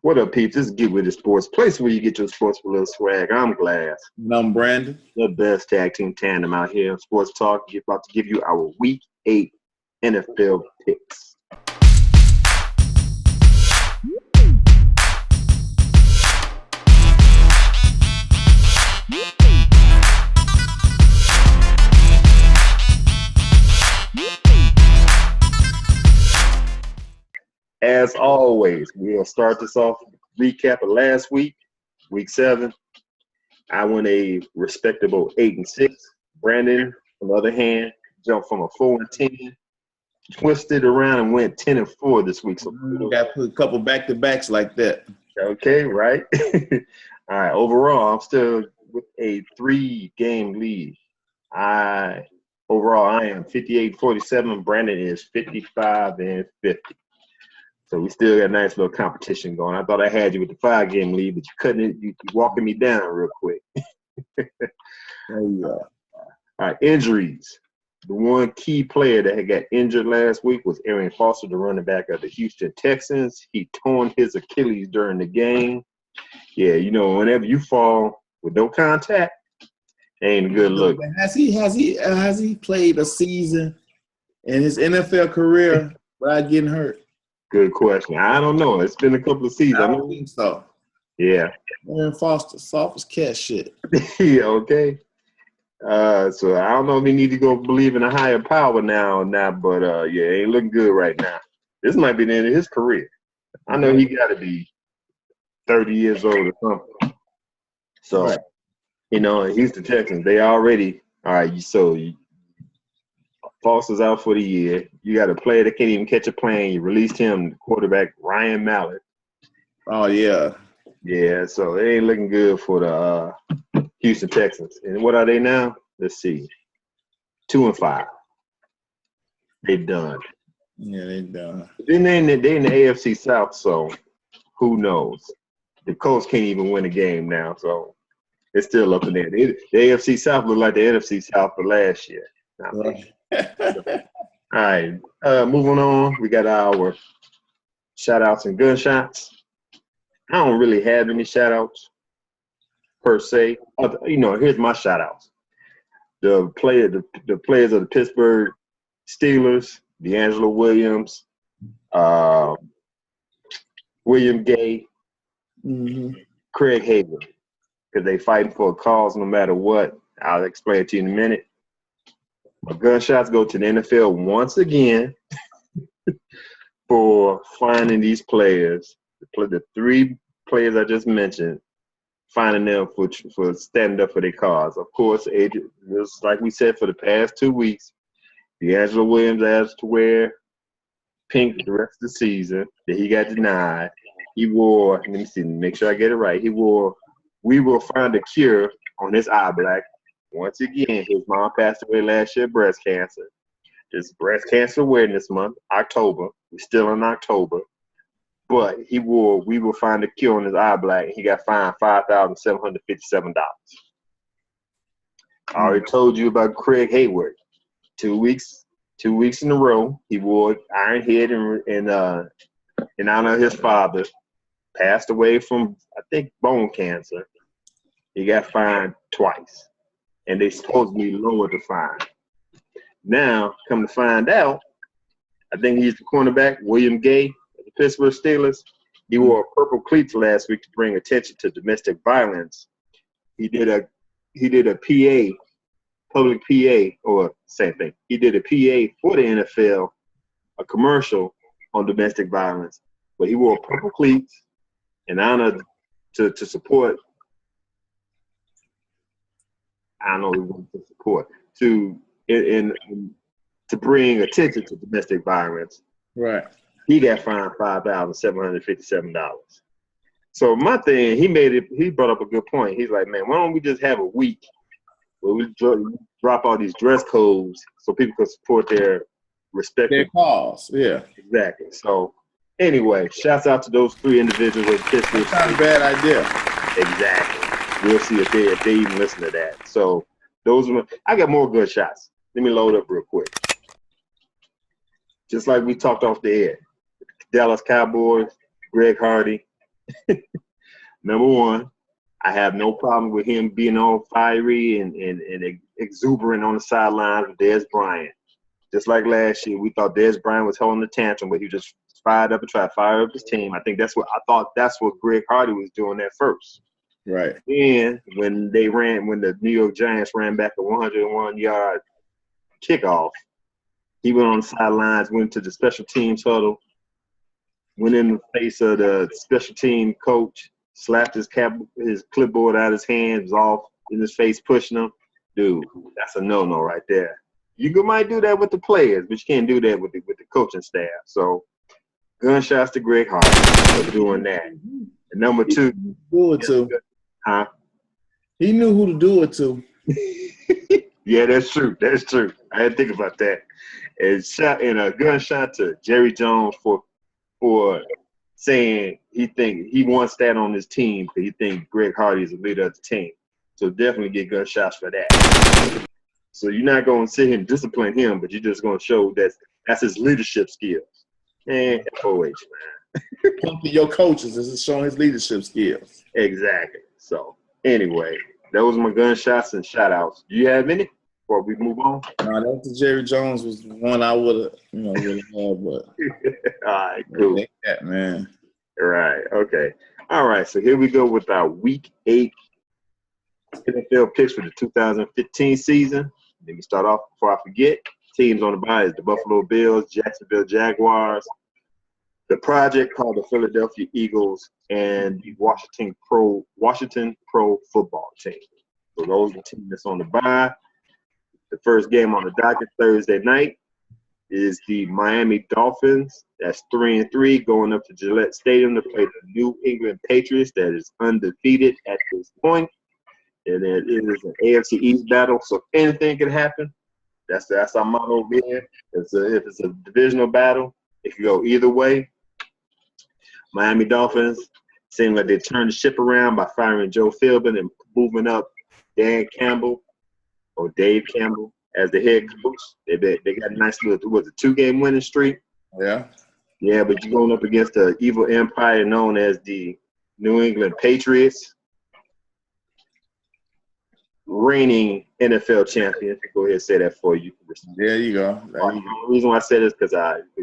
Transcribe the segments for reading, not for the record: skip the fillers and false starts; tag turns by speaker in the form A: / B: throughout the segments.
A: What up, peeps? This is Get With It Sports, place where you get your sports with a little swag. I'm Glass.
B: And I'm Brandon.
A: The best tag team tandem out here in Sports Talk. We're about to give you our Week 8 NFL picks. As always, we'll start this off with a recap of last week, Week 7. I went a respectable 8-6. Brandon, on the other hand, jumped from a 4-10, twisted around and went 10-4 this week. So
B: got to put a couple back-to-backs like that.
A: Okay, right? All right, overall, I'm still with a 3-game lead. Overall, I am 58-47. Brandon is 55-50. So we still got a nice little competition going. I thought I had you with the 5-game lead, but you couldn't. You walking me down real quick.
B: There you go.
A: All right, injuries. The one key player that had got injured last week was Arian Foster, the running back of the Houston Texans. He torn his Achilles during the game. Yeah, you know, whenever you fall with no contact, ain't a good look.
B: Has he played a season in his NFL career without getting hurt?
A: Good question. I don't know. It's been a couple of seasons.
B: I don't think so.
A: Yeah.
B: Aaron Foster, soft as cat shit.
A: Yeah, okay. So I don't know if he need to go believe in a higher power now or not, but yeah, ain't looking good right now. This might be the end of his career. I know he got to be 30 years old or something. So, right. You know, Houston Texans, they already – all right, Foster's out for the year. You got a player that can't even catch a plane. You released him, quarterback Ryan Mallett.
B: Oh, yeah.
A: Yeah, so it ain't looking good for the Houston Texans. And what are they now? Let's see. 2-5. They done.
B: Yeah, they done.
A: Then they in the AFC South, so who knows? The Colts can't even win a game now, so it's still up in there. The AFC South look like the NFC South for last year.
B: Right.
A: All right, moving on. We got our shout-outs and gunshots. I don't really have any shout-outs per se. You know, here's my shout-outs. The players of the Pittsburgh Steelers, D'Angelo Williams, William Gay, Craig Hayward, because they fighting for a cause no matter what. I'll explain it to you in a minute. My gunshots go to the NFL once again for finding these players, the 3 players I just mentioned, finding them for standing up for their cause. Of course, just like we said for the past 2 weeks, D'Angelo Williams asked to wear pink the rest of the season. That he got denied. He wore, let me see, make sure I get it right. He wore, "We will find a cure" on his eye black. Once again, his mom passed away last year of breast cancer. It's Breast Cancer Awareness Month, October. We're still in October. But he wore "We will find a cure" on his eye black, and he got fined $5,757. I already told you about Craig Hayward. 2 weeks in a row, he wore Iron Head in honor of his father. Passed away from, I think, bone cancer. He got fined twice. And they supposedly lowered the fine. Now, come to find out, I think he's the cornerback, William Gay, of the Pittsburgh Steelers. He wore purple cleats last week to bring attention to domestic violence. He did a PA, public PA, or same thing. He did a PA for the NFL, a commercial on domestic violence. But he wore purple cleats in honor to support. I don't know, he wanted to support to bring attention to domestic violence.
B: Right.
A: He got fined $5,757. So my thing, he brought up a good point. He's like, man, why don't we just have a week where we drop all these dress codes so people can support their respective
B: cause? Yeah.
A: Exactly. So anyway, shouts out to those 3 individuals with Pittsburgh.
B: That's not a bad idea.
A: Exactly. We'll see if they even listen to that. So I got more good shots. Let me load up real quick. Just like we talked off the air. Dallas Cowboys, Greg Hardy, Number one, I have no problem with him being all fiery and exuberant on the sidelines with Dez Bryant. Just like last year, we thought Dez Bryant was holding the tantrum, but he just fired up and tried to fire up his team. I thought that's what Greg Hardy was doing at first.
B: Right.
A: And when the New York Giants ran back a 101-yard kickoff, he went on the sidelines, went to the special teams huddle, went in the face of the special team coach, slapped his clipboard out of his hands, was off in his face, pushing him. Dude, that's a no-no right there. You might do that with the players, but you can't do that with the coaching staff. So, gunshots to Greg Hardy for doing that. And number two,
B: do it to.
A: Huh?
B: He knew who to do it to.
A: Yeah, that's true. That's true. I didn't think about that. And a gunshot to Jerry Jones for saying he wants that on his team because he thinks Greg Hardy is the leader of the team. So definitely get gunshots for that. So you're not going to sit here and discipline him, but you're just going to show that's his leadership skills. And FOH, man.
B: Your coaches is showing his leadership skills.
A: Exactly. So anyway, those are my gunshots and shout-outs. Do you have any before we move on?
B: No, that's the Jerry Jones was one I would have, really had, but
A: all right, cool.
B: That, man.
A: Right. Okay. All right. So here we go with our Week 8 NFL picks for the 2015 season. Let me start off before I forget. Teams on the bye is the Buffalo Bills, Jacksonville Jaguars, the project called the Philadelphia Eagles, and the Washington Pro Football Team. So those are the teams that's on the bye. The first game on the docket Thursday night is the Miami Dolphins. That's 3-3 going up to Gillette Stadium to play the New England Patriots that is undefeated at this point. And it is an AFC East battle, so anything can happen. That's our motto over here. If it's a divisional battle, it can go either way. Miami Dolphins seem like they turned the ship around by firing Joe Philbin and moving up Dan Campbell or Dave Campbell as the head coach. They got a nice little 2-game winning streak.
B: Yeah.
A: Yeah, but you're going up against the evil empire known as the New England Patriots. Reigning NFL champions. Go ahead and say that for you.
B: There you go.
A: The reason why I say this because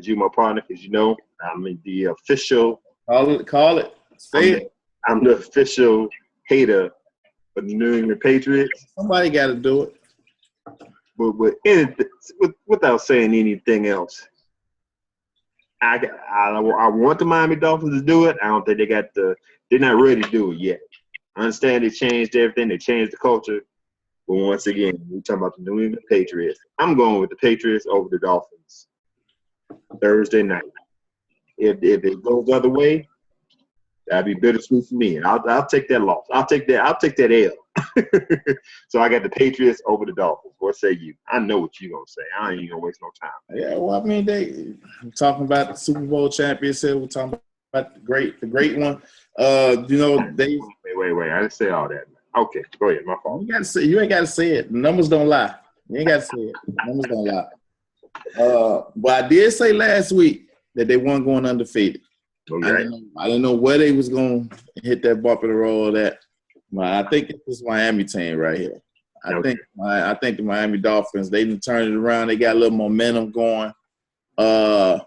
A: you're my partner, because I'm the official.
B: Call it. Say it.
A: I'm the official hater of the New England Patriots.
B: Somebody got to do it.
A: But without saying anything else, I want the Miami Dolphins to do it. I don't think they're not ready to do it yet. I understand they changed everything. They changed the culture. But once again, we're talking about the New England Patriots. I'm going with the Patriots over the Dolphins Thursday night. If it goes the other way, that'd be bittersweet for me. And I'll take that loss. I'll take that L. So I got the Patriots over the Dolphins. What say you? I know what you're gonna say. I ain't gonna waste no time.
B: Yeah, well, I mean, we're talking about the Super Bowl championship. We're talking about the great one.
A: Wait. I didn't say all that. Okay, go ahead. My fault.
B: You ain't got to say it. The numbers don't lie. You ain't got to say it. The numbers don't lie. But I did say last week that they weren't going undefeated.
A: Okay.
B: I didn't know where they was going to hit that bump in the road at. But I think it's this Miami team right here. I think the Miami Dolphins, they done turned it around. They got a little momentum going. They're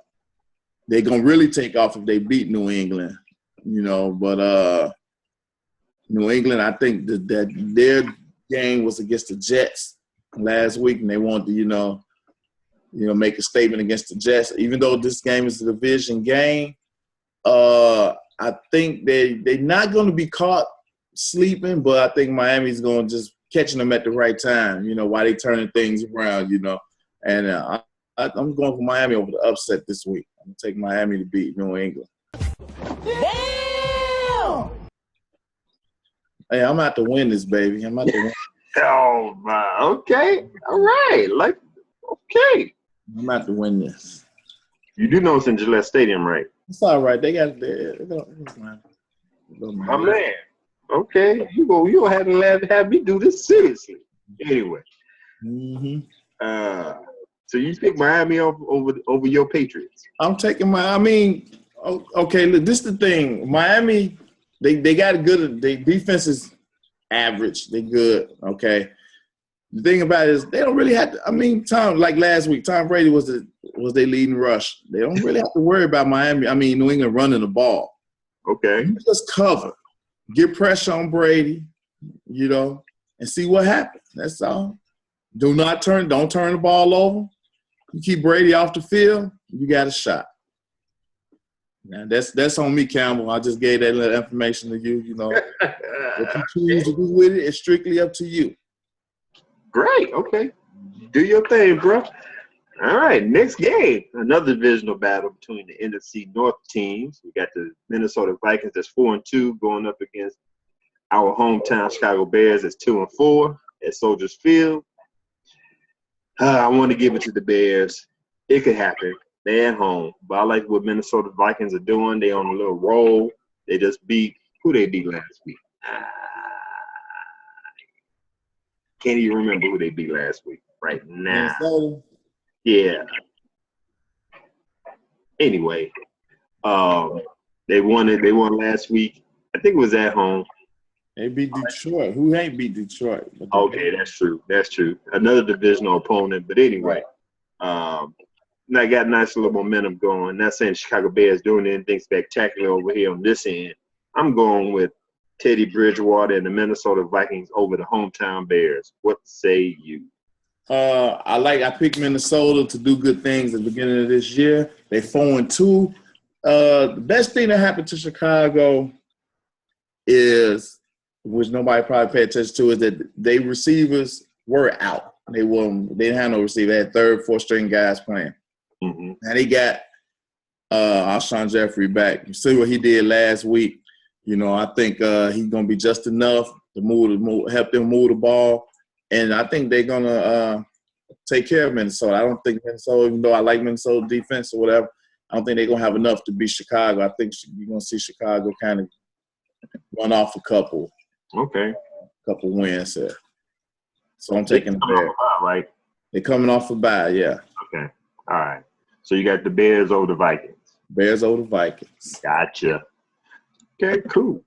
B: going to really take off if they beat New England. But New England, I think that their game was against the Jets last week, and they wanted to, make a statement against the Jets. Even though this game is a division game, I think they're not going to be caught sleeping, but I think Miami's going to just catching them at the right time, while they turning things around, And I'm going for Miami over the upset this week. I'm going to take Miami to beat New England. Damn! Hey, I'm out to win this, baby. I'm out to win.
A: Oh, my. Okay. All right. Okay.
B: I'm out to win this.
A: You do know it's in Gillette Stadium, right?
B: It's all right. They got
A: my man. Okay. You don't have to have me do this seriously. Anyway.
B: Mm-hmm.
A: So you pick Miami over your Patriots?
B: I'm taking okay, look, this is the thing. Miami They got a good. Their defense is average. They good. Okay. The thing about it is they don't really have to. I mean, like last week, Tom Brady was their leading rush. They don't really have to worry about New England running the ball.
A: Okay.
B: You just cover, get pressure on Brady, and see what happens. That's all. Don't turn the ball over. You keep Brady off the field, you got a shot. Now that's on me, Campbell. I just gave that little information to you. What you choose to do with it is strictly up to you.
A: Great. Okay. Do your thing, bro. All right. Next game, another divisional battle between the NFC North teams. We got the Minnesota Vikings that's 4-2 going up against our hometown Chicago Bears that's 2-4 at Soldier Field. I want to give it to the Bears. It could happen. They're at home. But I like what Minnesota Vikings are doing. They on a little roll. They just beat – who they beat last week? Can't even remember who they beat last week right now.
B: Minnesota.
A: Yeah. Anyway, they won it. They won last week. I think it was at home.
B: They beat Detroit. Who ain't beat Detroit?
A: Okay, that's true. That's true. Another divisional opponent. But anyway, I got nice little momentum going. Not saying Chicago Bears doing anything spectacular over here on this end. I'm going with Teddy Bridgewater and the Minnesota Vikings over the hometown Bears. What say you?
B: I picked Minnesota to do good things at the beginning of this year. They 4-2. The best thing that happened to Chicago is, which nobody probably paid attention to, is that they receivers were out. They didn't have no receiver. They had third, fourth string guys playing.
A: Mm-hmm.
B: And they got Alshon Jeffrey back. You see what he did last week. I think he's gonna be just enough to help them move the ball. And I think they're going to take care of Minnesota. I don't think Minnesota, even though I like Minnesota defense or whatever, I don't think they're going to have enough to beat Chicago. I think you're going to see Chicago kind of run off a couple wins there. So I'm taking the Bears.
A: Right?
B: They're coming off a bye, yeah.
A: Okay. All right. So you got the Bears over the Vikings.
B: Bears over the Vikings.
A: Gotcha. Okay, cool.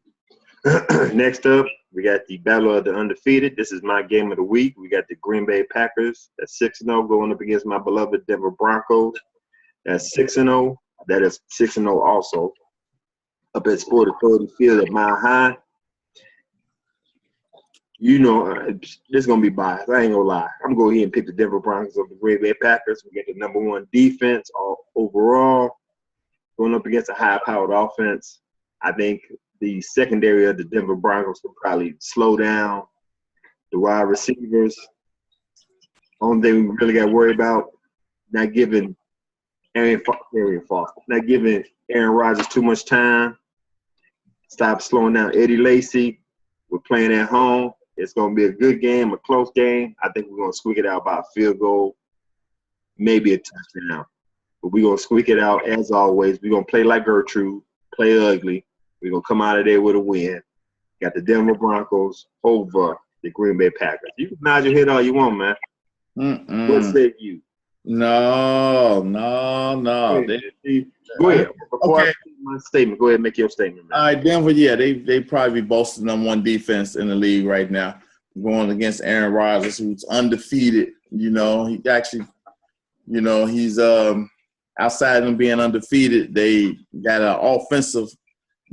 A: Next up, we got the Battle of the Undefeated. This is my game of the week. We got the Green Bay Packers. That's 6-0 going up against my beloved Denver Broncos. That's 6-0. That is 6-0 also. Up at Sport Authority Field at Mile High. This is going to be biased. I ain't going to lie. I'm going to go ahead and pick the Denver Broncos over the Green Bay Packers. We get the number one defense overall. Going up against a high-powered offense. I think the secondary of the Denver Broncos will probably slow down the wide receivers. Only thing we really got to worry about, not giving Aaron Rodgers too much time. Stop slowing down Eddie Lacy. We're playing at home. It's going to be a good game, a close game. I think we're going to squeak it out by a field goal, maybe a touchdown. But we're going to squeak it out as always. We're going to play like Gertrude, play ugly. We're going to come out of there with a win. Got the Denver Broncos over the Green Bay Packers. You can nod your head all you want, man. What say you?
B: No.
A: Go ahead. Before I make my statement, go ahead and make your statement, man.
B: All right, Denver, yeah, they probably be boasting number one defense in the league right now. Going against Aaron Rodgers, who's undefeated. He actually, he's outside of them being undefeated, they got an offensive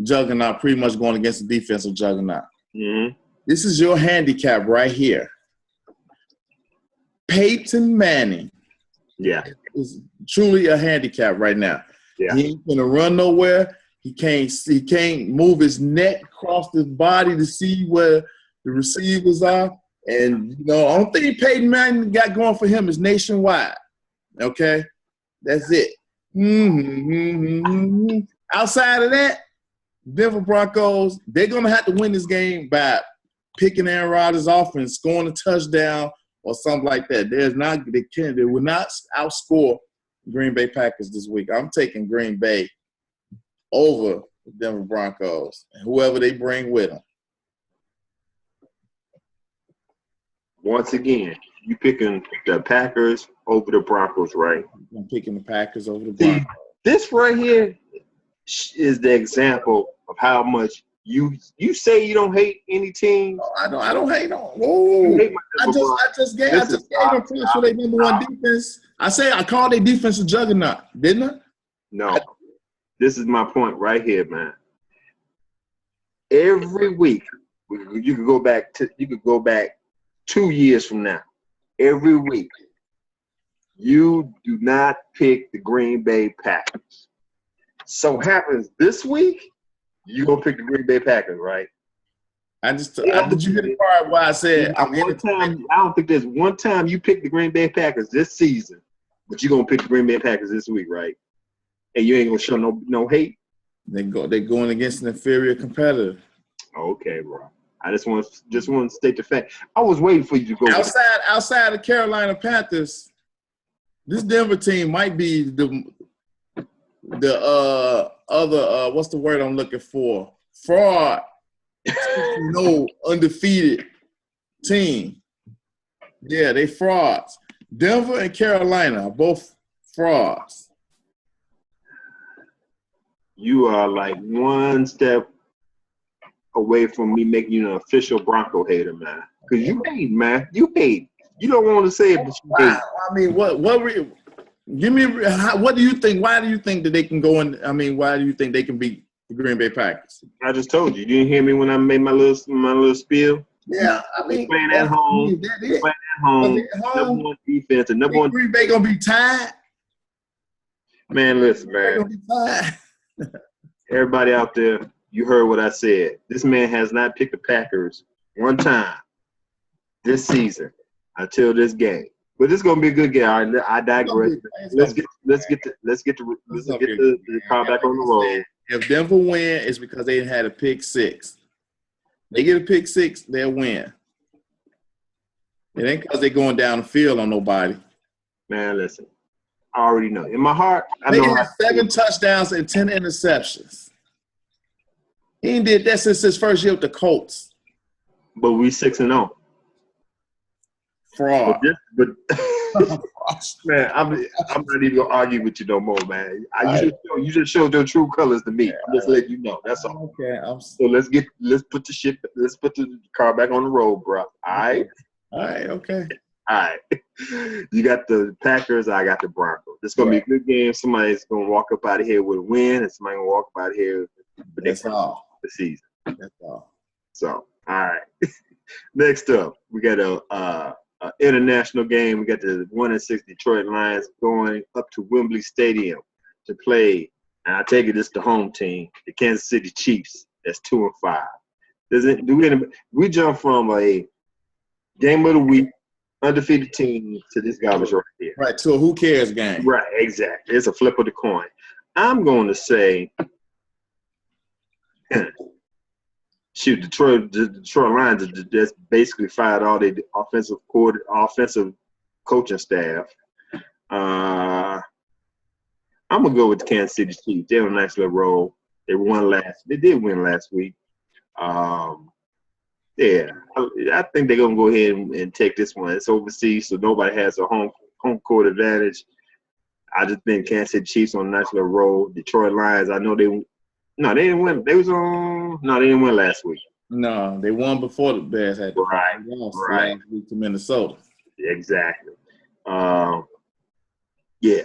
B: juggernaut pretty much going against the defensive juggernaut.
A: Mm-hmm.
B: This is your handicap right here. Peyton Manning is truly a handicap right now.
A: Yeah.
B: He ain't gonna run nowhere. He can't move his neck across his body to see where the receivers are. And only thing Peyton Manning got going for him is nationwide. Okay? That's it. Outside of that, Denver Broncos, they're going to have to win this game by picking Aaron Rodgers off and scoring a touchdown or something like that. They will not outscore Green Bay Packers this week. I'm taking Green Bay over the Denver Broncos and whoever they bring with them.
A: Once again, you picking the Packers over the Broncos, right?
B: I'm picking the Packers over the Broncos.
A: This right here is the example of how much You say you don't hate any team.
B: No, I don't hate no. Whoa. I just gave them credit for their number one defense. I called their defense a juggernaut, didn't I?
A: No. This is my point right here, man. Every week, you could go back 2 years from now. Every week, you do not pick the Green Bay Packers. So happens this week, you gonna pick the Green Bay Packers, right?
B: Did you hear the part where I said
A: I don't think there's one time you picked the Green Bay Packers this season, but you're gonna pick the Green Bay Packers this week, right? And you ain't gonna show no hate.
B: They're going against an inferior competitor.
A: Okay, bro. I just want to state the fact. I was waiting for you to go
B: outside of Carolina Panthers. This Denver team might be the other what's the word I'm looking for? Fraud. No undefeated team. Yeah, they frauds. Denver and Carolina are both frauds. You
A: are like one step away from me making you an official Bronco hater, man. Because you hate, man. You hate. You don't want to say it, but you hate.
B: I mean, what do you think? Why do you think that they can go in? I mean, why do you think they can beat the Green Bay Packers?
A: I just told you. You didn't hear me when I made my little spiel?
B: Yeah, I mean,
A: playing at home. Number one defense. And number one.
B: Green Bay going to be tied?
A: Man, listen, man. Everybody out there, you heard what I said. This man has not picked the Packers one time this season until this game. But this is gonna be a good game. I digress. Let's get the car back on the road.
B: If Denver win, it's because they had a pick six. They get a pick six, they'll win. It ain't because they're going down the field on nobody.
A: Man, listen. I already know. In my heart,
B: they had 7 touchdowns and 10 interceptions. He ain't did that since his first year with the Colts.
A: But we 6-0.
B: Fraud.
A: But man, I'm not even gonna argue with you no more, man. You just showed your true colors to me. I'm just letting you know. That's all.
B: Okay.
A: So let's put the car back on the road, bro. All right.
B: All right. Okay.
A: All right. You got the Packers. I got the Broncos. This is gonna be a good game. Somebody's gonna walk up out of here with a win, and somebody's gonna walk up out of here with the season.
B: That's all.
A: So, all right. Next up, we got a international game. We got the 1-6 Detroit Lions going up to Wembley Stadium to play. And I take it it's the home team, the Kansas City Chiefs. That's 2-5. We jump from a game of the week undefeated team to this garbage right here.
B: Right, to a who cares game.
A: Right, exactly. It's a flip of the coin. I'm going to say, shoot, the Detroit Lions just basically fired all their offensive coaching staff. I'm gonna go with the Kansas City Chiefs. They're on a nice little roll. They did win last week. Yeah, I think they're gonna go ahead and take this one. It's overseas, so nobody has a home court advantage. I just think Kansas City Chiefs on a nice little roll. Detroit Lions, I know they didn't win. They didn't win last week.
B: No, they won before the Bears had lost last week to Minnesota.
A: Exactly. Yeah.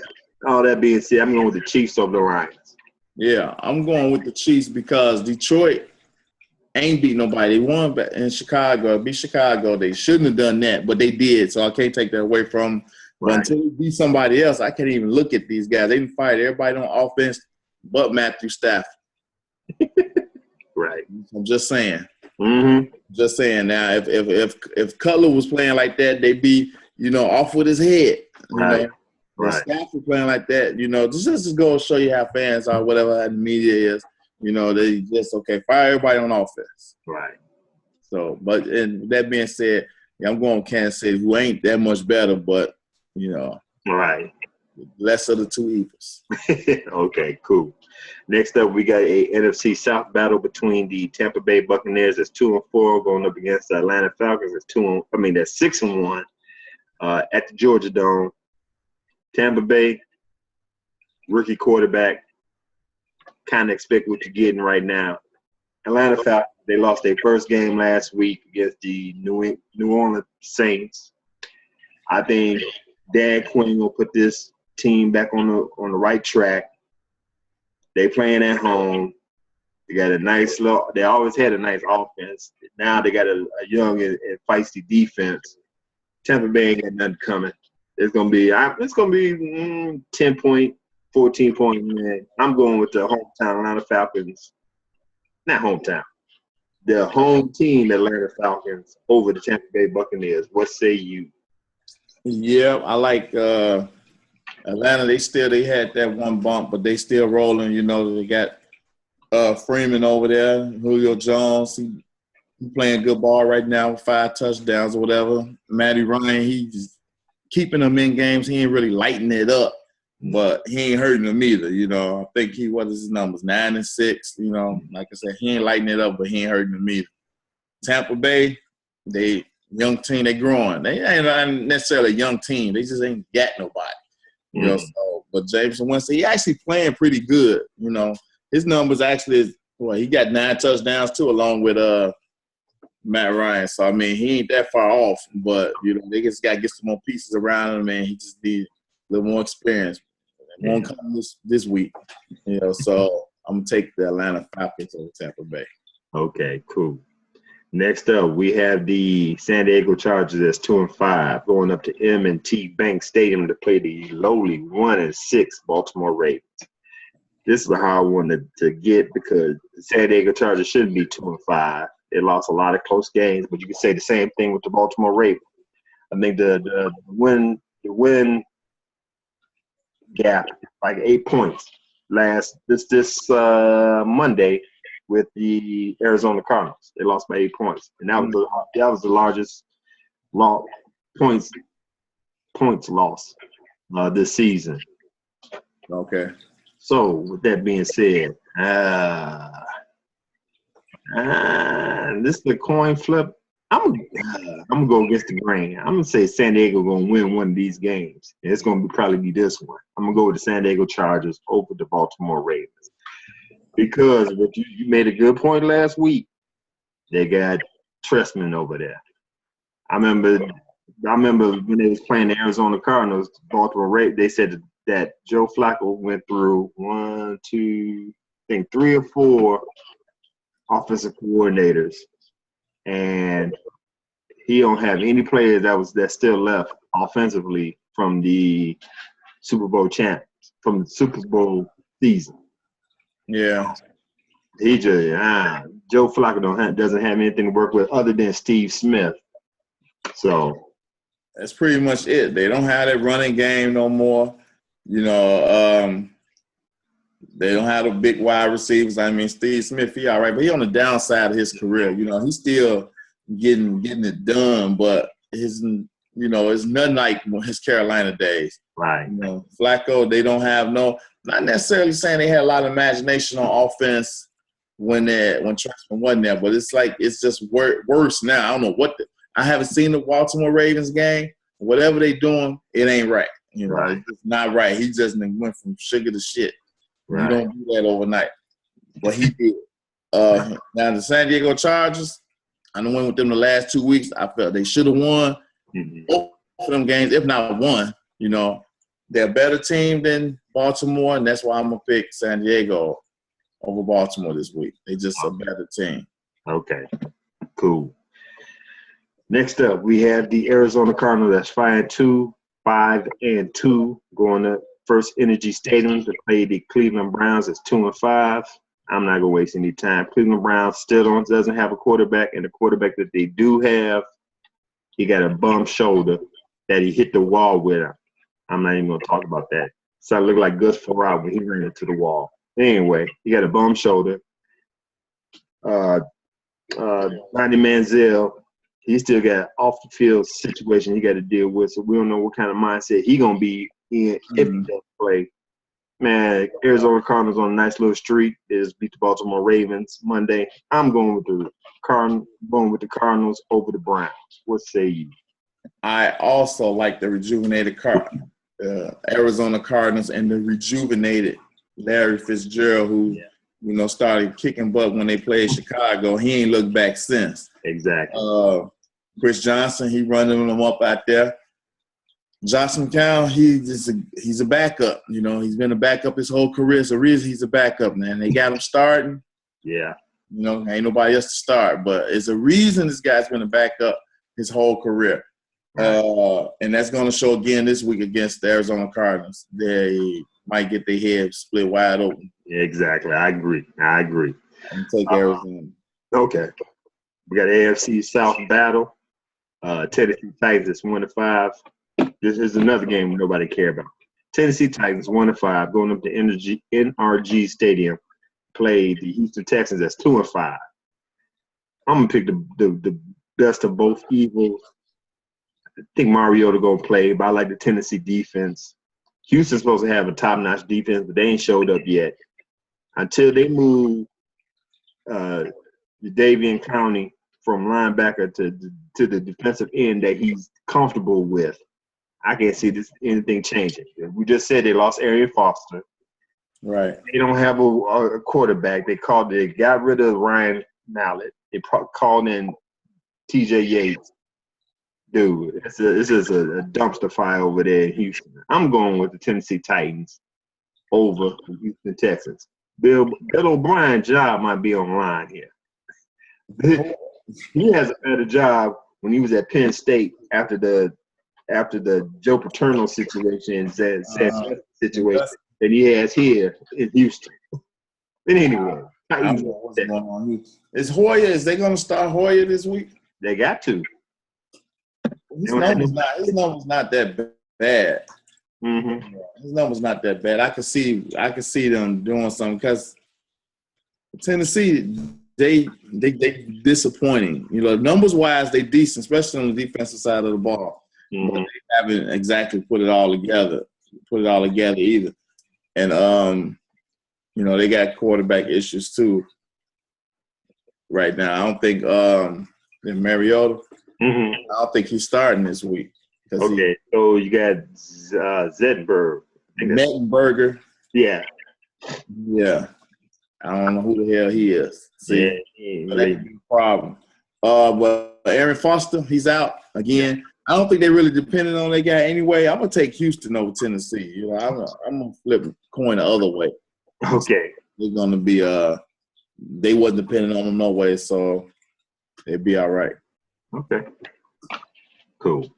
A: All that being said, I'm going with the Chiefs over the Lions.
B: Yeah, I'm going with the Chiefs because Detroit ain't beat nobody. They won in Chicago. Beat Chicago. They shouldn't have done that, but they did. So I can't take that away from them. But until they beat somebody else, I can't even look at these guys. They didn't fight everybody on offense but Matthew Stafford.
A: Right.
B: I'm just saying.
A: Mm-hmm.
B: Just saying. Now, if Cutler was playing like that, they'd be, off with his head.
A: Right.
B: Right. Stafford playing like that, just go show you how fans are, whatever the media is. They just fire everybody on offense.
A: Right.
B: So, but and that being said, I'm going Kansas City, who ain't that much better, but
A: right.
B: Less of the two evils.
A: Okay, cool. Next up, we got a NFC South battle between the Tampa Bay Buccaneers. That's 2-4 going up against the Atlanta Falcons. That's 6-1 at the Georgia Dome. Tampa Bay, rookie quarterback. Kind of expect what you're getting right now. Atlanta Falcons, they lost their first game last week against the New Orleans Saints. I think Dan Quinn will put this team back on the right track. They playing at home. They got a nice look. They always had a nice offense. Now they got a young and feisty defense. Tampa Bay ain't got nothing coming. It's gonna be 10 point, 14 point. Man, I'm going with the hometown Atlanta Falcons. Not hometown. The home team Atlanta Falcons over the Tampa Bay Buccaneers. What say you?
B: Yeah, I like Atlanta. They had that one bump, but they still rolling. You know, they got Freeman over there, Julio Jones. He playing good ball right now with 5 touchdowns or whatever. Matty Ryan, he's keeping them in games. He ain't really lighting it up, but he ain't hurting them either. You know, I think what is his numbers? 9 and 6. You know, like I said, he ain't lighting it up, but he ain't hurting them either. Tampa Bay, they young team, they growing. They ain't not necessarily a young team. They just ain't got nobody. You know, so but Jameson Winston, he actually playing pretty good. You know, his numbers actually he got 9 touchdowns too, along with Matt Ryan. So I mean, he ain't that far off, but you know, they just gotta get some more pieces around him, and he just need a little more experience. It won't come this week. You know, so I'm gonna take the Atlanta Falcons over Tampa Bay.
A: Okay, cool. Next up, we have the San Diego Chargers as 2-5, going up to M&T Bank Stadium to play the lowly 1-6 Baltimore Ravens. This is how I wanted to get because the San Diego Chargers shouldn't be 2-5. They lost a lot of close games, but you can say the same thing with the Baltimore Ravens. I think the win gap like 8 points this Monday with the Arizona Cardinals. They lost by 8 points, and that was the largest points loss this season.
B: Okay.
A: So with that being said, this is the coin flip. I'm gonna go against the grain. I'm gonna say San Diego gonna win one of these games, and it's gonna probably be this one. I'm gonna go with the San Diego Chargers over the Baltimore Ravens because what you made a good point last week. They got Trestman over there. I remember when they was playing the Arizona Cardinals, Baltimore Ravens. They said that Joe Flacco went through 3 or 4 offensive coordinators, and he don't have any players that's still left offensively from the Super Bowl season.
B: Yeah.
A: He just Joe Flacco doesn't have anything to work with other than Steve Smith. So
B: that's pretty much it. They don't have that running game no more. You know, they don't have the big wide receivers. I mean, Steve Smith, he all right, but he on the downside of his career. You know, he's still getting it done, but it's nothing like his Carolina days.
A: Right.
B: You know, Flacco, they don't have not necessarily saying they had a lot of imagination on offense when Trestman wasn't there, but it's just worse now. I don't know I haven't seen the Baltimore Ravens game. Whatever they doing, it ain't right. You know,
A: right.
B: It's not right. He just went from sugar to shit. Right. You don't do that overnight. But he did. Now, the San Diego Chargers, I went with them the last 2 weeks. I felt they should have won both of them games, if not one. You know, they're a better team than Baltimore, and that's why I'm going to pick San Diego over Baltimore this week. They just a better team.
A: Okay, cool. Next up, we have the Arizona Cardinals that's 5-2, going to First Energy Stadium to play the Cleveland Browns that's 2-5. I'm not gonna waste any time. Cleveland Browns still doesn't have a quarterback, and the quarterback that they do have, he got a bum shoulder that he hit the wall with. I'm not even gonna talk about that. So I look like Gus Farrar when he ran into the wall. Anyway, he got a bum shoulder. Johnny Manziel, he still got off the field situation he got to deal with. So we don't know what kind of mindset he gonna be in if he doesn't play. Man, Arizona Cardinals on a nice little streak. They just beat the Baltimore Ravens Monday. I'm going with the Cardinals over the Browns. What say you?
B: I also like the rejuvenated Arizona Cardinals and the rejuvenated Larry Fitzgerald, who started kicking butt when they played Chicago. He ain't looked back since.
A: Exactly.
B: Chris Johnson, he running them up out there. Josh McCown, he's a backup. He's been a backup his whole career. So reason he's a backup, man. They got him starting.
A: Yeah.
B: Ain't nobody else to start. But it's a reason this guy's been a backup his whole career. And that's going to show again this week against the Arizona Cardinals. They might get their heads split wide open.
A: Exactly. I agree.
B: I'm take Arizona.
A: Okay. We got AFC South battle. Tennessee Titans 1-5. This is another game nobody care about. Tennessee Titans 1-5 going up to NRG Stadium. Play the Houston Texans as 2-5. I'm gonna pick the best of both evils. I think Mariota gonna play, but I like the Tennessee defense. Houston's supposed to have a top-notch defense, but they ain't showed up yet. Until they move Davian Clowney from linebacker to the defensive end that he's comfortable with, I can't see anything changing. We just said they lost Arian Foster.
B: Right.
A: They don't have a quarterback. They got rid of Ryan Mallett. They called in T.J. Yates. Dude, this is a dumpster fire over there in Houston. I'm going with the Tennessee Titans over the Houston Texans. Bill O'Brien's job might be on the line here. He has a better job when he was at Penn State after the Joe Paterno situation and situation that he has here in Houston. But anyway,
B: is they going to start Hoyer this week?
A: They got to.
B: His number's not that bad.
A: Mm-hmm.
B: His number's not that bad. I could see them doing something because Tennessee, they disappointing. Numbers wise, they decent, especially on the defensive side of the ball.
A: Mm-hmm.
B: But they haven't exactly put it all together either. And they got quarterback issues too right now. I don't think Mariota.
A: Mm-hmm.
B: I don't think he's starting this week.
A: Okay, so you got Zettenberg.
B: Mettenberger.
A: Yeah.
B: I don't know who the hell he is.
A: Yeah.
B: That could be a problem. But Aaron Foster, he's out again. I don't think they really depended on that guy anyway. I'm gonna take Houston over Tennessee. I'm gonna flip the coin the other way.
A: Okay.
B: They're gonna be they wasn't depending on them no way, so they'd be all right.
A: Okay. Cool.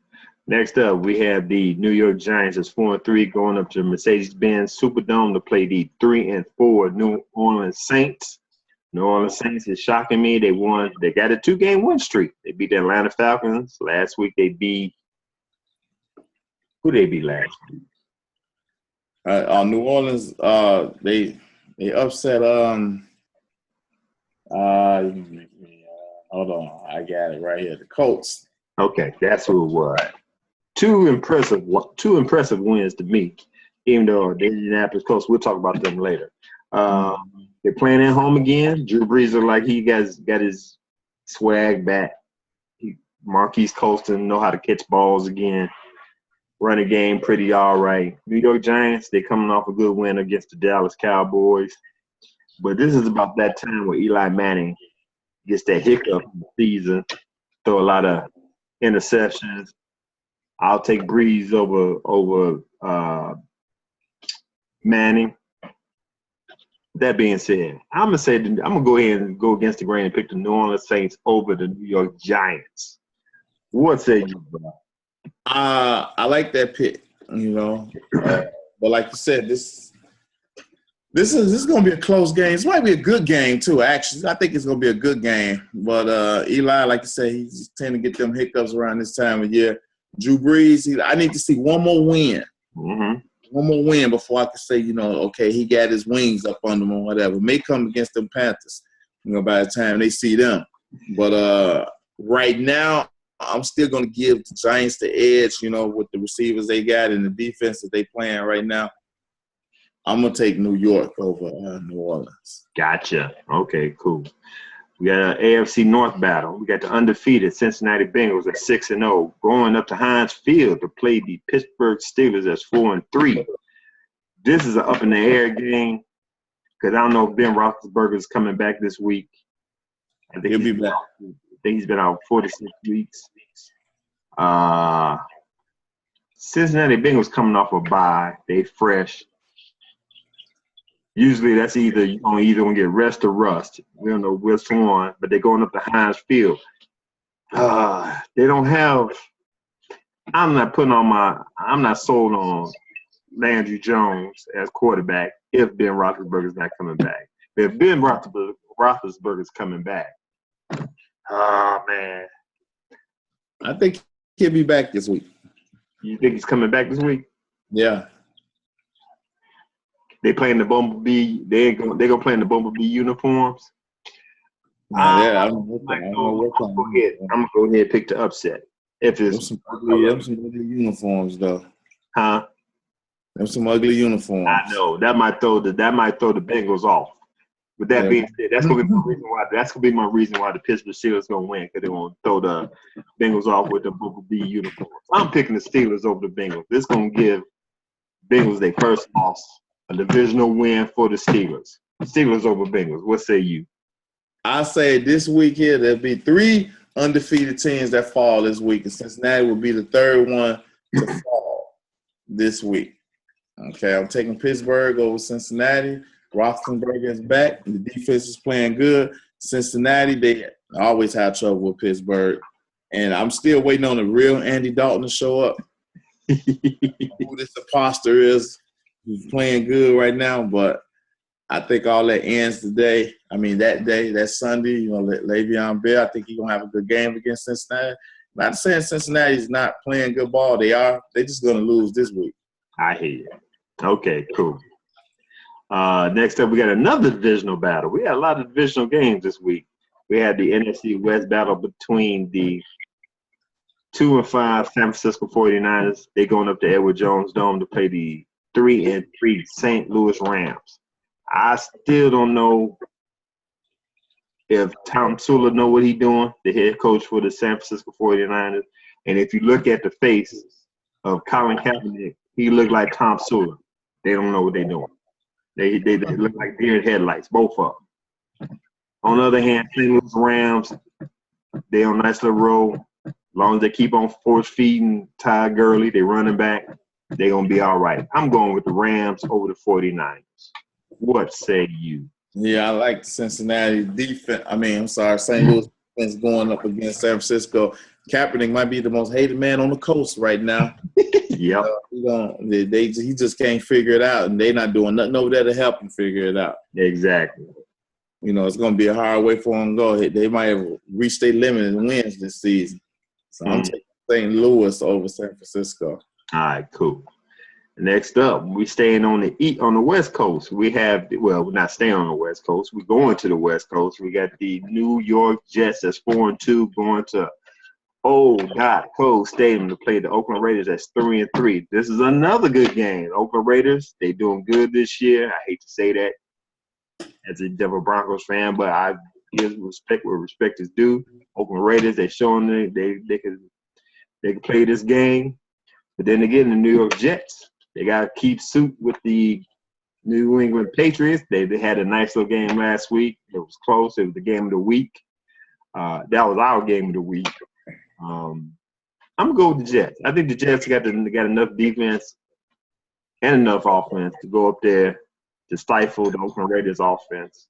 A: Next up, we have the New York Giants as 4-3 going up to Mercedes-Benz Superdome to play the 3-4 New Orleans Saints. New Orleans Saints is shocking me. They won. They got a 2-game win streak. They beat the Atlanta Falcons. Last week they beat – who they beat last week?
B: New Orleans, they upset hold on, I got it right here. The Colts.
A: Okay, that's who it was. Two impressive wins to me, even though the Indianapolis Colts, we'll talk about them later. They're playing at home again. Drew Brees look like he got his swag back. Marquise Colston know how to catch balls again. Run a game pretty all right. New York Giants, they're coming off a good win against the Dallas Cowboys. But this is about that time where Eli Manning gets that hiccup in the season, throw a lot of interceptions. I'll take Breeze over Manning. That being said, I'm gonna go ahead and go against the grain and pick the New Orleans Saints over the New York Giants. What say you, bro?
B: I like that pick, but like you said, this is gonna be a close game. This might be a good game too. Actually, I think it's gonna be a good game. But Eli, like you said, he's tend to get them hiccups around this time of year. Drew Brees, I need to see one more win.
A: Mm-hmm.
B: One more win before I can say, okay, he got his wings up under him or whatever. May come against them Panthers, by the time they see them. But right now, I'm still going to give the Giants the edge, with the receivers they got and the defense that they playing right now. I'm going to take New York over New Orleans.
A: Gotcha. Okay, cool. We got an AFC North battle. We got the undefeated Cincinnati Bengals at 6-0 going up to Heinz Field to play the Pittsburgh Steelers as 4-3. This is an up-in-the-air game. because I don't know if Ben Roethlisberger is coming back this week. I think
B: He'll be back.
A: I think he's been out 46 weeks. Cincinnati Bengals coming off a bye. They fresh. Usually that's either you're gonna get rest or rust. We don't know which one, but they're going up to Heinz Field. They don't have. I'm not sold on Landry Jones as quarterback if Ben Roethlisberger's not coming back. But if Ben Roethlisberger's coming back, oh man,
B: I think he'll be back this week.
A: You think he's coming back this week?
B: Yeah.
A: They playing the Bumblebee. They're gonna play in the Bumblebee uniforms.
B: Yeah,
A: I'm gonna go ahead and pick the upset. If it's
B: some ugly uniforms though.
A: Huh?
B: There's some ugly uniforms.
A: I know that might throw the Bengals off. With that being said, that's gonna be my reason why. That's gonna be my reason why the Pittsburgh Steelers gonna win, because they're gonna throw the Bengals off with the Bumblebee uniforms. I'm picking the Steelers over the Bengals. This gonna give Bengals their first loss, a divisional win for the Steelers. Steelers over Bengals. What say you?
B: I say this week here there'll be 3 undefeated teams that fall this week, and Cincinnati will be the third one to fall this week. Okay, I'm taking Pittsburgh over Cincinnati. Roethlisberger is back. The defense is playing good. Cincinnati, they always have trouble with Pittsburgh. And I'm still waiting on the real Andy Dalton to show up. Who this imposter is, who's playing good right now. But I think all that ends today. I mean, that day, that Sunday, Le'Veon Bell, I think he's going to have a good game against Cincinnati. Not saying Cincinnati's not playing good ball. They are. They're just going to lose this week.
A: I hear you. Okay, cool. Next up, we got another divisional battle. We had a lot of divisional games this week. We had the NFC West battle between the 2-5 San Francisco 49ers. They're going up to Edward Jones Dome to play the 3-3 St. Louis Rams. I still don't know if Tom Sula know what he's doing, the head coach for the San Francisco 49ers. And if you look at the face of Colin Kaepernick, he looked like Tom Sula. They don't know what they're doing. They look like deer in headlights, both of them. On the other hand, St. Louis Rams, they on a nice little roll. As long as they keep on force feeding Ty Gurley, they running back, they're going to be all right. I'm going with the Rams over the 49ers. What say you?
B: Yeah, I like Cincinnati defense. St. Louis defense going up against San Francisco. Kaepernick might be the most hated man on the coast right now.
A: Yep.
B: He just can't figure it out, and they're not doing nothing over there to help him figure it out.
A: Exactly.
B: It's going to be a hard way for him to go. They might have reached their limit in wins this season. So I'm taking St. Louis over San Francisco.
A: All right, cool. Next up, we staying on the West Coast. We have, we're not staying on the West Coast. We're going to the West Coast. We got the New York Jets that's 4-2 going to Cole Stadium to play the Oakland Raiders that's 3-3. This is another good game. Oakland Raiders, they doing good this year. I hate to say that as a Denver Broncos fan, but I give respect where respect is due. Oakland Raiders, they showing they can play this game. But then again, the New York Jets, they got to keep suit with the New England Patriots. They had a nice little game last week. It was close. It was the game of the week. That was our game of the week. I'm going to go with the Jets. I think the Jets got enough defense and enough offense to go up there to stifle the Oakland Raiders offense.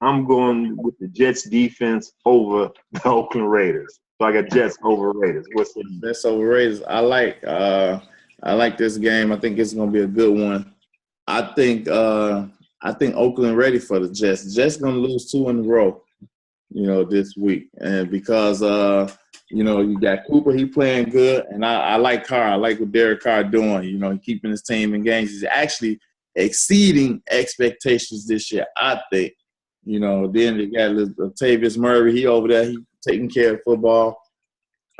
A: I'm going with the Jets defense over the Oakland Raiders. So I got Jets over Raiders. What's the
B: Jets over Raiders? I like this game. I think it's going to be a good one. I think Oakland ready for the Jets. The Jets going to lose 2 in a row, this week. And because, you got Cooper, he playing good. And I like Carr. I like what Derek Carr doing, keeping his team engaged. He's actually exceeding expectations this year, I think. Then they got Latavius Murray. He over there. He taking care of football.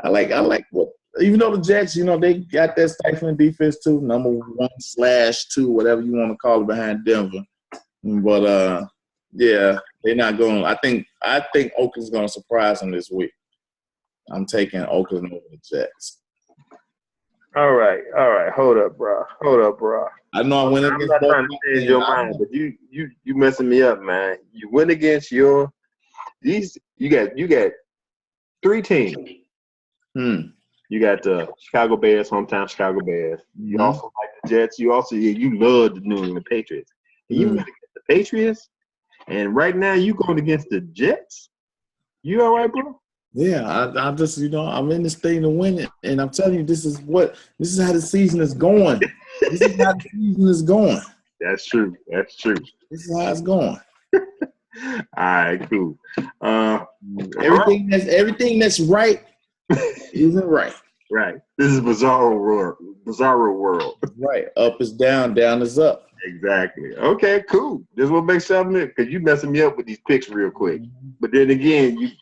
B: I like what, even though the Jets, they got that stifling defense too, number 1/2, whatever you want to call it, behind Denver. But yeah, they're not going. I think Oakland's going to surprise them this week. I'm taking Oakland over the Jets.
A: All right. Hold up, bro.
B: I know I went
A: I'm
B: against
A: not
B: both
A: trying to
B: my
A: change
B: teams.
A: your mind, but you messing me up, man. You went against your these. You got three teams. You got the Chicago Bears, hometown Chicago Bears. You also like the Jets. You also you love the New England Patriots. And you went against the Patriots, and right now you going against the Jets. You all right, bro?
B: Yeah, I just I'm in this thing to win it, and I'm telling you, this is how the season is going. This is how the season is going.
A: That's true.
B: This is how it's going.
A: All right, cool.
B: Everything that's right isn't right.
A: Right. This is bizarro world.
B: Right. Up is down, down is up.
A: Exactly. Okay, cool. This will make something because you messing me up with these picks real quick. But then again,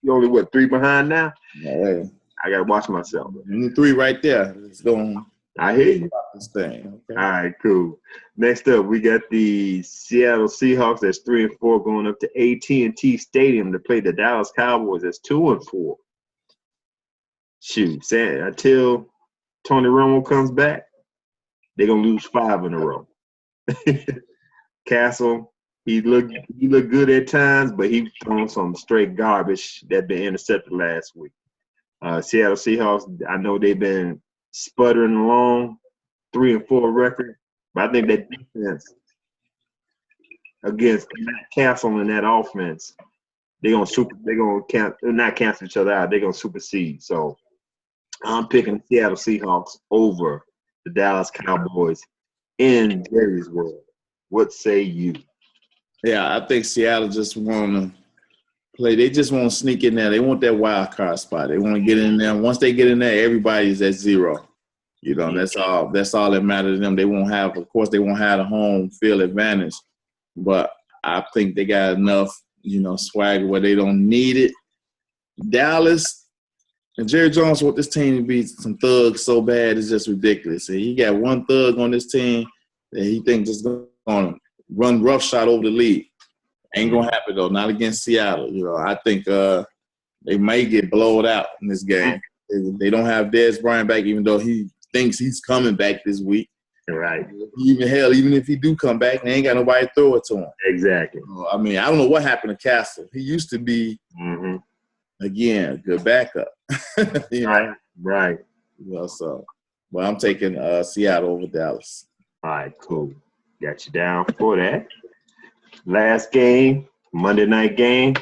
A: you only 3 behind now?
B: Hey.
A: I gotta watch myself.
B: 3 right there. It's going.
A: I hear you.
B: This thing. Okay.
A: All right, cool. Next up, we got the Seattle Seahawks. That's 3-4 going up to AT&T Stadium to play the Dallas Cowboys. That's 2-4. Shoot, until Tony Romo comes back, they're gonna lose 5 in a row. Castle, he looked good at times, but he thrown some straight garbage that been intercepted last week. Seattle Seahawks, I know they've been sputtering along, 3-4 record, but I think that defense against Castle and that offense, they're gonna not cancel each other out. They're gonna supersede. So I'm picking Seattle Seahawks over the Dallas Cowboys in Jerry's world. What say you?
B: Yeah, I think Seattle just want to play. They just want to sneak in there. They want that wild card spot. They want to get in there. Once they get in there, everybody's at 0. That's all. That's all that matters to them. They won't have the home field advantage, but I think they got enough, swag where they don't need it. Dallas and Jerry Jones want this team to be some thugs so bad it's just ridiculous. And he got one thug on this team that he thinks is going to run roughshod over the league. Ain't going to happen, though. Not against Seattle. I think they may get blowed out in this game. They don't have Dez Bryant back, even though he thinks he's coming back this week.
A: Right.
B: Even if he do come back, they ain't got nobody to throw it to him.
A: Exactly.
B: I don't know what happened to Castle. He used to be, again, a good backup.
A: Right.
B: But I'm taking Seattle over Dallas.
A: All right, cool. Got you down for that. Last game, Monday night game.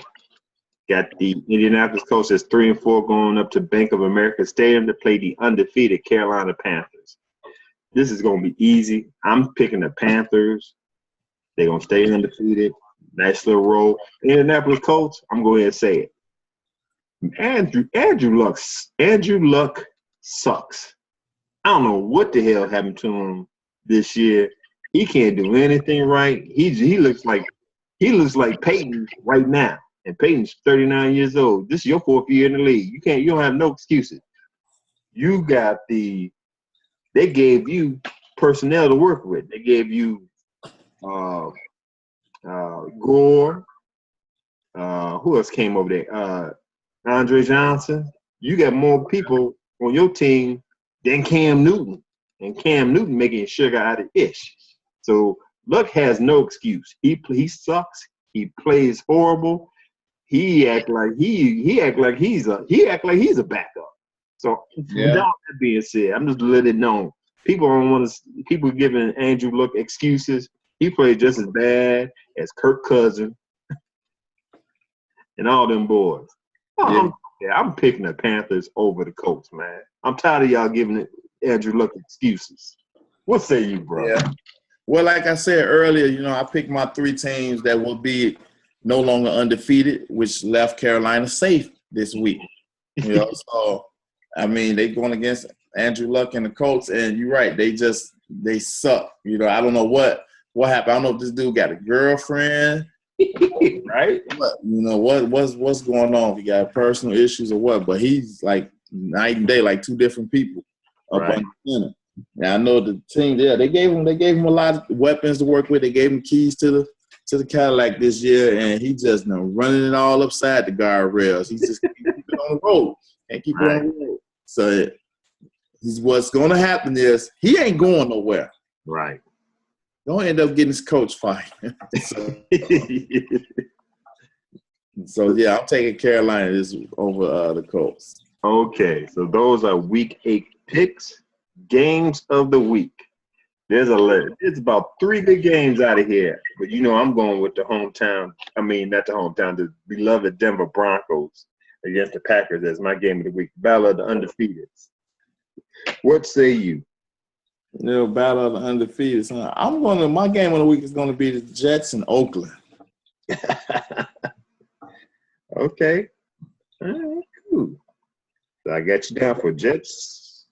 A: Got the Indianapolis Colts as 3-4 going up to Bank of America Stadium to play the undefeated Carolina Panthers. This is going to be easy. I'm picking the Panthers. They're going to stay undefeated. Nice little roll. Indianapolis Colts, I'm going to go ahead and say it. Andrew Luck sucks. I don't know what the hell happened to him this year. He can't do anything right. He looks like Peyton right now. And Peyton's 39 years old. This is your 4th year in the league. You don't have no excuses. They gave you personnel to work with. They gave you Gore. Who else came over there? Andre Johnson. You got more people on your team than Cam Newton. And Cam Newton making sugar out of ish. So Luck has no excuse. He sucks. He plays horrible. He act like he's a backup. So without that being said, I'm just letting it know. People giving Andrew Luck excuses. He played just as bad as Kirk Cousins and all them boys. I'm picking the Panthers over the Colts, man. I'm tired of y'all giving Andrew Luck excuses. What say you, bro?
B: Yeah. Well, like I said earlier, I picked my 3 teams that will be no longer undefeated, which left Carolina safe this week. So, they going against Andrew Luck and the Colts, and you're right, they suck. I don't know what happened. I don't know if this dude got a girlfriend,
A: right?
B: What's going on? He got personal issues or what? But he's like night and day, like 2 different people up on the center. Now I know the team there. They gave him a lot of weapons to work with. They gave him keys to the Cadillac this year, and he just running it all upside the guardrails. He's just keep it on the road and keep it on the road. So what's going to happen is he ain't going nowhere.
A: Right.
B: Don't end up getting his coach fired. So, yeah, I'm taking Carolina over the Colts.
A: Okay, so those are Week 8 picks. Games of the week. It's about 3 good games out of here. But, I'm going with the beloved Denver Broncos against the Packers as my game of the week. Battle of the Undefeateds. What say you?
B: Battle of the Undefeated. My game of the week is going to be the Jets in Oakland.
A: Okay. All right, cool. So I got you down for Jets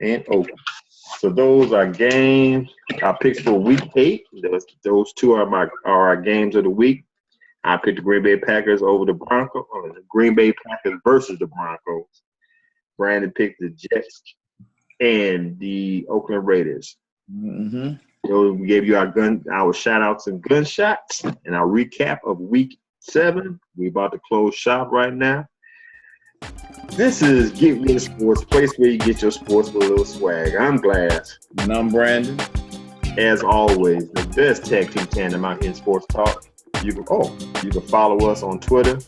A: and Oakland. So those are games. Our picks for Week 8. Those 2 are our games of the week. I picked the Green Bay Packers over the Broncos. The Green Bay Packers versus the Broncos. Brandon picked the Jets and the Oakland Raiders.
B: Mm-hmm.
A: So we gave you our shout-outs and gunshots and our recap of Week 7. We're about to close shop right now. This is Get With Sports, place where you get your sports with a little swag. I'm Glass.
B: And I'm Brandon.
A: As always, the best tag team tandem out here in sports talk. You can follow us on Twitter.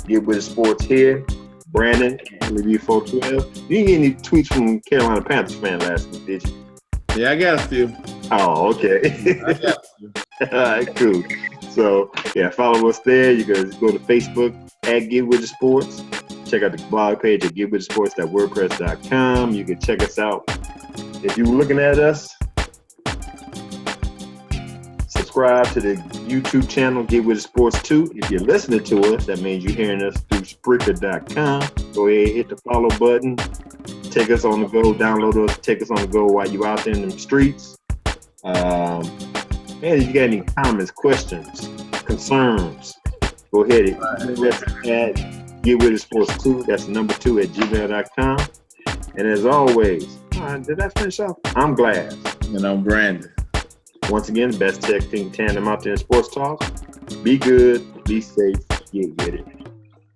A: Get With Sports here. Brandon, LB412. You didn't get any tweets from Carolina Panthers fan last week, did you?
B: Yeah, I got a few.
A: Oh, okay.
B: I got a few.
A: All right, cool. So, yeah, follow us there. You guys go to Facebook at Get With Sports. Check out the blog page at getwiththesports.wordpress.com. You can check us out. If you're looking at us, subscribe to the YouTube channel, Get With Sports 2. If you're listening to us, that means you're hearing us through Spreaker.com. Go ahead, hit the follow button. Take us on the go. Download us. Take us on the go while you're out there in the streets. And if you got any comments, questions, concerns, go ahead and at Get With Sports 2. That's number 2 at gmail.com. And as always, did I finish off? I'm Glass.
B: And I'm Brandon.
A: Once again, the best tech team tandem out there in sports talk. Be good, be safe, get with it.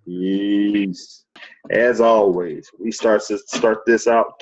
A: Peace. As always, we start this out.